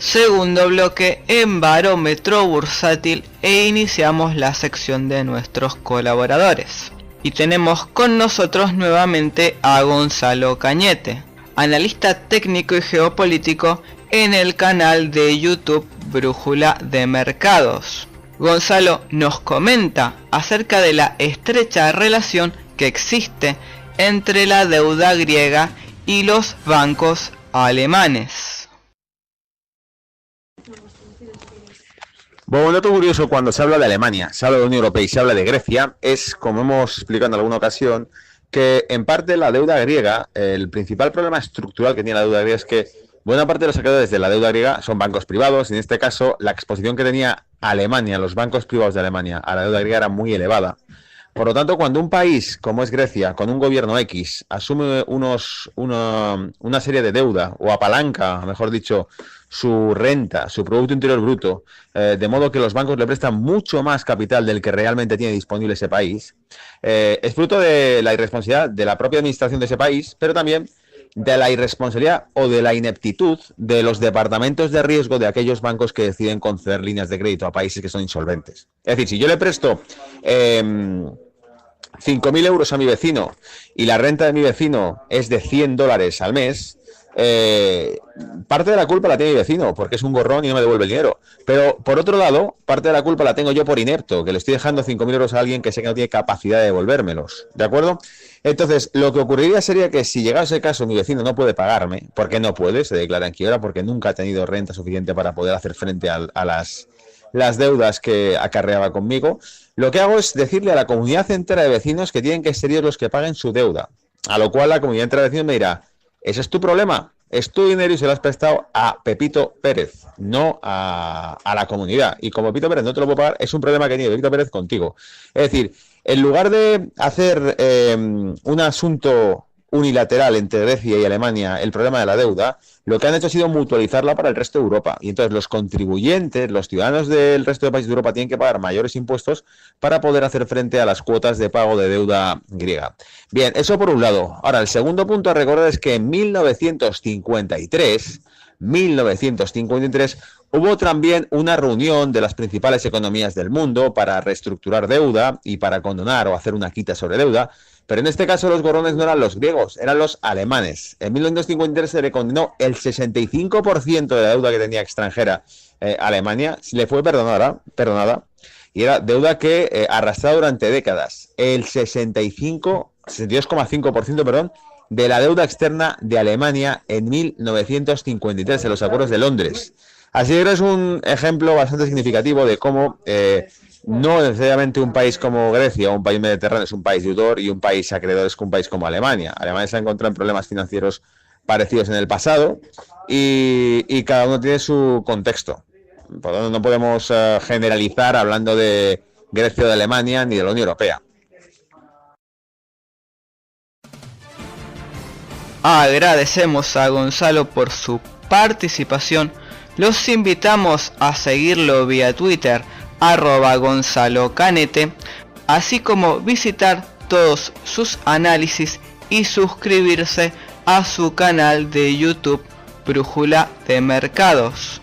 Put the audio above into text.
segundo bloque en Barómetro Bursátil e iniciamos la sección de nuestros colaboradores. Y tenemos con nosotros nuevamente a Gonzalo Cañete, analista técnico y geopolítico en el canal de YouTube Brújula de Mercados. Gonzalo nos comenta acerca de la estrecha relación que existe entre la deuda griega y los bancos alemanes. Bueno, un dato curioso cuando se habla de Alemania, se habla de la Unión Europea y se habla de Grecia, es, como hemos explicado en alguna ocasión, que en parte la deuda griega, el principal problema estructural que tiene la deuda griega es que buena parte de los acreedores de la deuda griega son bancos privados, y en este caso la exposición que tenía Alemania, los bancos privados de Alemania a la deuda griega era muy elevada. Por lo tanto, cuando un país como es Grecia, con un gobierno X, asume una serie de deuda o apalanca, mejor dicho, su renta, su Producto Interior Bruto, de modo que los bancos le prestan mucho más capital del que realmente tiene disponible ese país, es fruto de la irresponsabilidad de la propia administración de ese país, pero también de la irresponsabilidad o de la ineptitud de los departamentos de riesgo de aquellos bancos que deciden conceder líneas de crédito a países que son insolventes. Es decir, si yo le presto 5.000 euros a mi vecino y la renta de mi vecino es de $100 al mes, parte de la culpa la tiene mi vecino porque es un gorrón y no me devuelve el dinero, pero por otro lado, parte de la culpa la tengo yo por inepto, que le estoy dejando 5.000 euros a alguien que sé que no tiene capacidad de devolvérmelos, ¿de acuerdo? Entonces, lo que ocurriría sería que si llegase el caso mi vecino no puede pagarme, porque no puede, se declara en quiebra, porque nunca ha tenido renta suficiente para poder hacer frente a las deudas que acarreaba conmigo, lo que hago es decirle a la comunidad entera de vecinos que tienen que ser ellos los que paguen su deuda, a lo cual la comunidad entera de vecinos me dirá: ese es tu problema, es tu dinero y se lo has prestado a Pepito Pérez, no a la comunidad. Y como Pepito Pérez no te lo puedo pagar, es un problema que tiene Pepito Pérez contigo. Es decir, en lugar de hacer un asunto unilateral entre Grecia y Alemania el problema de la deuda, lo que han hecho ha sido mutualizarla para el resto de Europa. Y entonces los contribuyentes, los ciudadanos del resto de países de Europa tienen que pagar mayores impuestos para poder hacer frente a las cuotas de pago de deuda griega. Bien, eso por un lado. Ahora, el segundo punto a recordar es que en 1953 hubo también una reunión de las principales economías del mundo para reestructurar deuda y para condonar o hacer una quita sobre deuda, pero en este caso los gorrones no eran los griegos, eran los alemanes. En 1953 se le condenó el 65% de la deuda que tenía extranjera Alemania, le fue perdonada, y era deuda que arrastraba durante décadas. El 62,5%, perdón, de la deuda externa de Alemania en 1953, en los acuerdos de Londres. Así que es un ejemplo bastante significativo de cómo no necesariamente un país como Grecia o un país mediterráneo es un país deudor y un país acreedor es un país como Alemania. Alemania se ha encontrado en problemas financieros parecidos en el pasado y cada uno tiene su contexto. Por lo tanto, no podemos generalizar hablando de Grecia o de Alemania ni de la Unión Europea. Agradecemos a Gonzalo por su participación. Los invitamos a seguirlo vía Twitter @GonzaloCanete, así como visitar todos sus análisis y suscribirse a su canal de YouTube Brújula de Mercados.